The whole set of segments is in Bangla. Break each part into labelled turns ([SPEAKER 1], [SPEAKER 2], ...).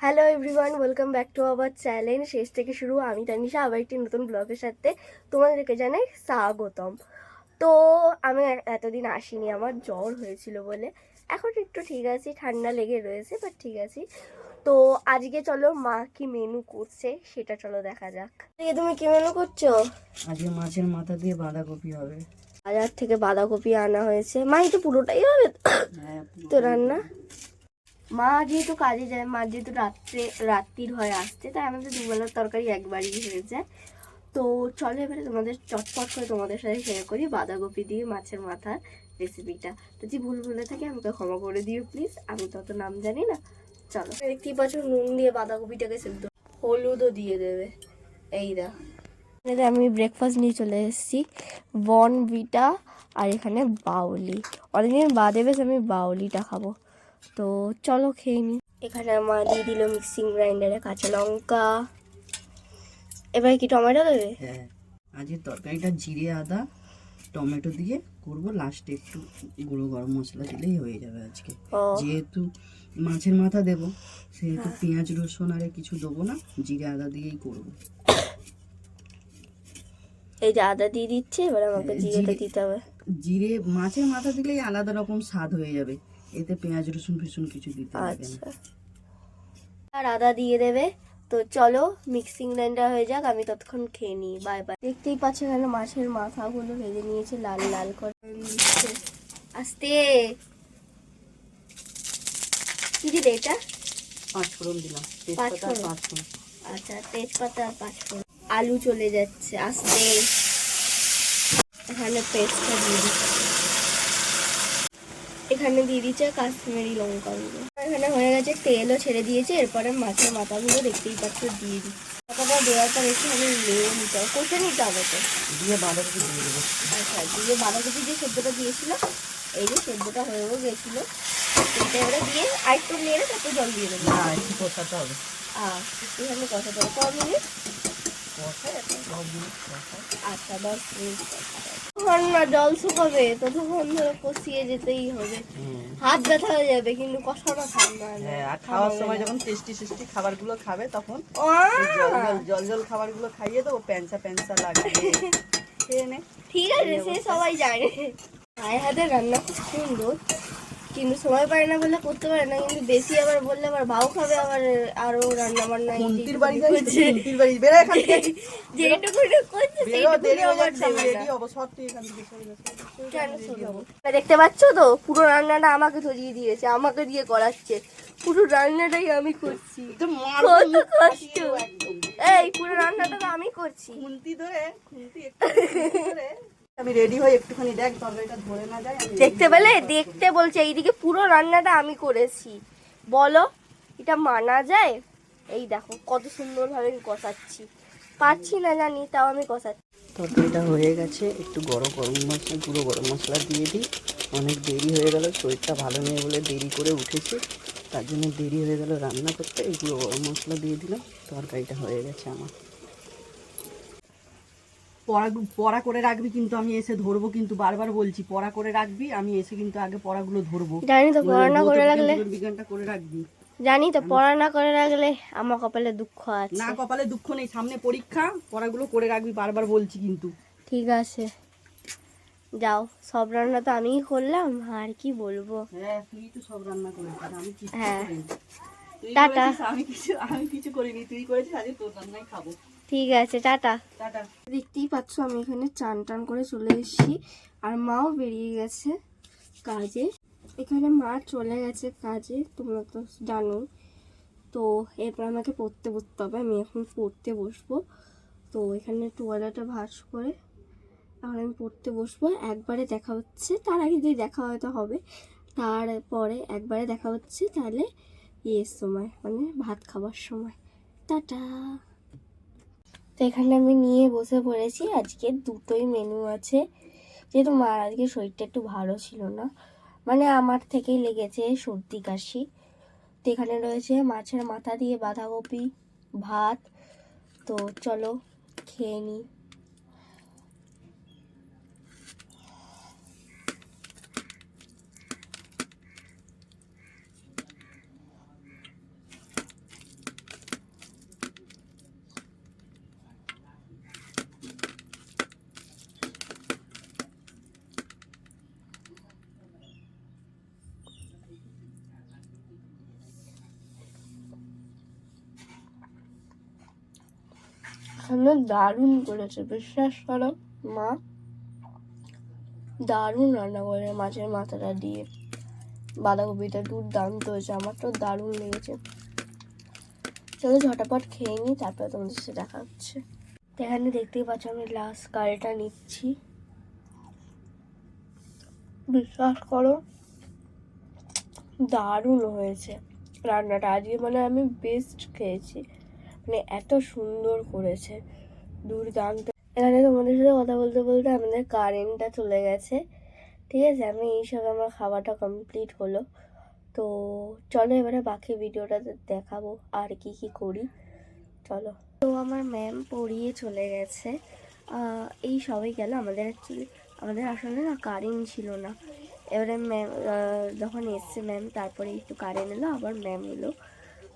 [SPEAKER 1] Hello everyone, welcome back to our channel শেষ থেকে শুরু। আমি তানিশা আবার একটি নতুন ব্লগের সাথে তোমাদেরকে জানাই স্বাগতম। তো আমি এতদিন আসিনি, আমার জ্বর হয়েছিল বলে। এখন একটু ঠিক আছি, ঠান্ডা লেগে রয়েছে, বাট ঠিক আছি। তো আজকে চলো মা কি মেনু করছে সেটা চলো দেখা যাক। তুমি কি মেনু করছো?
[SPEAKER 2] আজকে মাছের মাথা দিয়ে বাঁধাকপি হবে।
[SPEAKER 1] বাজার থেকে বাঁধাকপি আনা হয়েছে। মা এটা পুরোটাই হবে
[SPEAKER 2] হ্যাঁ,
[SPEAKER 1] তো রান্না? মা যেহেতু কাজে যায়, মা যেহেতু রাত্রির হয় আসতে, তাই আমাদের দুবেলার তরকারি একবারই হয়ে যায়। তো চলো এবারে তোমাদের চটপট করে তোমাদের সাথে শেয়ার করি বাঁধাকপি দিয়ে মাছের মাথার রেসিপিটা। যদি ভুল ভুলে থাকে আমাকে ক্ষমা করে দিও প্লিজ, আমি তত নাম জানি না। চলো, দেখতেই পাচ্ছ নুন দিয়ে বাঁধাকপিটাকে সেদ্ধ, হলুদও দিয়ে দেবে। এই দা আমি ব্রেকফাস্ট নিয়ে চলে এসেছি, বর্নভিটা আর এখানে বাউলি। অনেকদিন বাদে বেশ আমি বাউলিটা খাবো। তো চলো খেয়ে নিই। এখানে মা দিয়ে দিল মিক্সিং গ্রাইন্ডারে কাঁচা লঙ্কা। এবার কি টমেটো দেবে?
[SPEAKER 2] হ্যাঁ, আজকে তরকারিটা জিরে আদা টমেটো দিয়ে করব, লাস্টে একটু গুঁড়ো গরম মশলা দিলেই হয়ে যাবে আজকে।
[SPEAKER 1] ও
[SPEAKER 2] যেহেতু মাছের মাথা দেব সেহেতু পেঁয়াজ রসুন আর কিছু দেবো না, জিরে আদা দিয়েই করব।
[SPEAKER 1] এই যে আদা দিয়ে দিচ্ছে, এবার আমাকে জিরেটা দিতে হবে।
[SPEAKER 2] জিরে মাছের মাথা দিলেই আলাদা রকম স্বাদ হয়ে যাবে, এতে পেঁয়াজ রসুন ফিসুন কিছু দিতে লাগে না।
[SPEAKER 1] আচ্ছা, আর আদা দিয়ে দেবে। তো চলো মিক্সিং গ্রাইন্ডার হয়ে যাক, আমি ততক্ষণ খেয়ে নিই। Bye bye. দেখতেই পাচ্ছ এখানে মাছের মাথাগুলো ভেজে নিয়েছে লাল লাল করে। আস্তে কি দিলে এটা?
[SPEAKER 2] পাঁচফোড়ন দিলাম, তেজপাতা আর পাঁচফোড়ন।
[SPEAKER 1] আচ্ছা, তেজপাতা আর পাঁচফোড়ন। আলু চলে যাচ্ছে আস্তে। এখানে পেস্টটা দিয়ে দিচ্ছে, এখানে দিয়ে দিচ্ছে কাশ্মীরি লঙ্কাগুলো। এখানে হয়ে গেছে, তেলও ছেড়ে দিয়েছে। এরপরে মাছের মাথাগুলো দেখতেই পাচ্ছ দিয়ে দিই। মাথাটা দেওয়ার পর একটু আমি নিয়ে নিতে হবে, কষে নিতে হবে তো।
[SPEAKER 2] দিয়ে বাঁধাকপি দিয়ে দেবো।
[SPEAKER 1] আচ্ছা, দিয়ে বাঁধাকপি যে সেদ্ধটা দিয়েছিল, এই যে সেদ্ধটা হয়েও গেছিলো, সেটা এবারে দিয়ে আরেকটু নেড়ে তারপর জল দিয়ে দেবো।
[SPEAKER 2] না, একটু কষাতে হবে।
[SPEAKER 1] একটুখানি কষাতে হবে। 10 মিনিট? আচ্ছা, 10 মিনিট তখন না জল শুকাবে, ততক্ষণ ধরে কষিয়ে যেতেই হবে। হাত ব্যথা হয়ে যাবে কিন্তু কষানো ঠান্ডা।
[SPEAKER 2] হ্যাঁ, আর খাওয়ার সময় যখন টেস্টি টেস্টি খাবারগুলো খাবে তখন জল জল খাবারগুলো খাইয়ে দেবো, প্যান্সা প্যান্সা লাগবে খেয়ে নে।
[SPEAKER 1] ঠিক আছে, সে সবাই জানে। মায়ের হাতে রান্না খুব সুন্দর, কিন্তু সময় পায় না বলে করতে পারে না। কিন্তু বেশি আবার বললে আবার ভাও খাবে, আবার আরো রান্না বান্না
[SPEAKER 2] কুন্তির বাড়ি যাই, কুন্তির বাড়ি বেরো এখান থেকে।
[SPEAKER 1] যেটুকু করছে
[SPEAKER 2] দেরি হয়ে যাচ্ছে, আমি
[SPEAKER 1] সেইটুকু।
[SPEAKER 2] রেডি হবো, সব তুই এখান থেকে সরে যা।
[SPEAKER 1] দেখতে পাচ্ছ তো, পুরো রান্নাটা আমাকে ধরিয়ে দিয়েছে, আমাকে দিয়ে করাচ্ছে। পুরো রান্নাটাই আমি করছি, কত কষ্ট। এই পুরো রান্নাটা তো আমি করছি।
[SPEAKER 2] খুন্তি ধরে একটু ধরে আমি রেডি হই, একটুখানি দেখ তরকারিটা ধরে না যায়।
[SPEAKER 1] দেখতে পেলে? দেখতে বলছে, এইদিকে পুরো রান্নাটা আমি করেছি। বলো এটা মানা যায়? এই দেখো কত সুন্দরভাবে আমি কষাচ্ছি, পারছি না জানি, তাও আমি কষাচ্ছি।
[SPEAKER 2] তরকারিটা হয়ে গেছে, একটু গুঁড়ো গরম মশলা দিয়ে দিই। অনেক দেরি হয়ে গেল, শরীরটা ভালো নেই বলে দেরি করে উঠেছি, তার জন্য দেরি হয়ে গেল রান্না করতে। এই গুঁড়ো গরম মশলা দিয়ে দিলাম, তরকারিটা হয়ে গেছে আমার। পড়া করে রাখবি কিন্তু, আমি এসে ধরবো কিন্তু, বারবার বলছি পড়া করে রাখবি, আমি এসে কিন্তু আগে পড়াগুলো ধরবো।
[SPEAKER 1] জানি তো, পড়া না করে রাখলে,
[SPEAKER 2] বিজ্ঞানটা করে রাখবি।
[SPEAKER 1] জানি তো পড়া না করে রাখলে আমার কপালে দুঃখ আছে।
[SPEAKER 2] না, কপালে দুঃখ নেই, সামনে পরীক্ষা, পড়াগুলো করে রাখবি, বারবার বলছি কিন্তু।
[SPEAKER 1] ঠিক আছে, যাও। সব রান্না তো আমিই করলাম, আর কি বলবো।
[SPEAKER 2] হ্যাঁ, তুই তো সব রান্না করেছিস, আমি কিছু
[SPEAKER 1] হ্যাঁ,
[SPEAKER 2] করিনি। তুই
[SPEAKER 1] টাটা।
[SPEAKER 2] করেছিস, আমি কিছু করিনি, তুই করেছিস, আজকে তোর রান্নাই খাবো।
[SPEAKER 1] ঠিক আছে, টাটা।
[SPEAKER 2] টাটা।
[SPEAKER 1] দেখতেই পাচ্ছ আমি এখানে চান টান করে চলে এসেছি, আর মাও বেরিয়ে গেছে কাজে। এখানে মা চলে গেছে কাজে, তোমরা তো জানো। তো এরপর আমাকে পড়তে বসতে হবে, আমি এখন পড়তে বসবো। তো এখানে টুয়ালাটা ভাঁজ করে এখন আমি পড়তে বসবো। একবারে দেখা হচ্ছে, তার আগে যদি দেখা হয়তো হবে, তারপরে একবারে দেখা হচ্ছে তাহলে ইয়ের সময়, মানে ভাত খাবার সময়। টাটা। তো এখানে আমি নিয়ে বসে পড়েছি। আজকে দুটোই মেনু আছে, যেহেতু মার আজকে শরীরটা একটু ভালো ছিল না, মানে আমার থেকেই লেগেছে সর্দি কাশি। তো এখানে রয়েছে মাছের মাথা দিয়ে বাঁধাকপি, ভাত। তো চলো খেয়ে নিই। রান্না দারুণ করেছে, বিশ্বাস করো মা, দারুণ রান্না করে মাছের মাথাটা দিয়ে। বাঁধাকপিটা দুর্দান্ত হয়েছে, আমার তো দারুণ লেগেছে। চলো ঝটাপট খেয়ে নিই, তারপরে তোমাদের সাথে দেখা হচ্ছে। তো এখানে দেখতেই পাচ্ছ আমি লাস্ট কালটা নিচ্ছি। বিশ্বাস করো দারুণ হয়েছে রান্নাটা, আজকে মানে আমি বেস্ট খেয়েছি, মানে এত সুন্দর করেছে, দুর্দান্ত। এখানে তোমাদের সাথে কথা বলতে বলতে আমাদের কারেন্টটা চলে গেছে, ঠিক আছে। আমি এইসব আমার খাওয়াটা কমপ্লিট হলো। তো চলো এবারে বাকি ভিডিওটা দেখাবো আর কি কি করি, চলো। তো আমার ম্যাম পড়িয়ে চলে গেছে, এই সবাই গেল। আমাদের আসলে না কারেন্ট ছিল না, এবারে ম্যাম যখন এসছে ম্যাম তারপরে একটু কারেন্ট এলো, আবার ম্যাম এলো।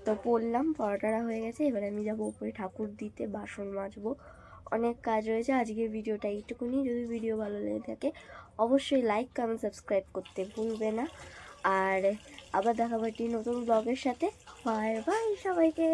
[SPEAKER 1] তো পড়লাম, পড়াটা হয়ে গেছে, এবারে আমি যাবো উপরে ঠাকুর দিতে, বাসন মাজবো, অনেক কাজ রয়েছে। আজকের ভিডিওটা এইটুকুনি। যদি ভিডিও ভালো লেগে থাকে অবশ্যই লাইক কমেন্ট সাবস্ক্রাইব করতে ভুলবে না। আর আবার দেখাবো একটি নতুন ব্লগের সাথে। বাই বাই সবাইকে।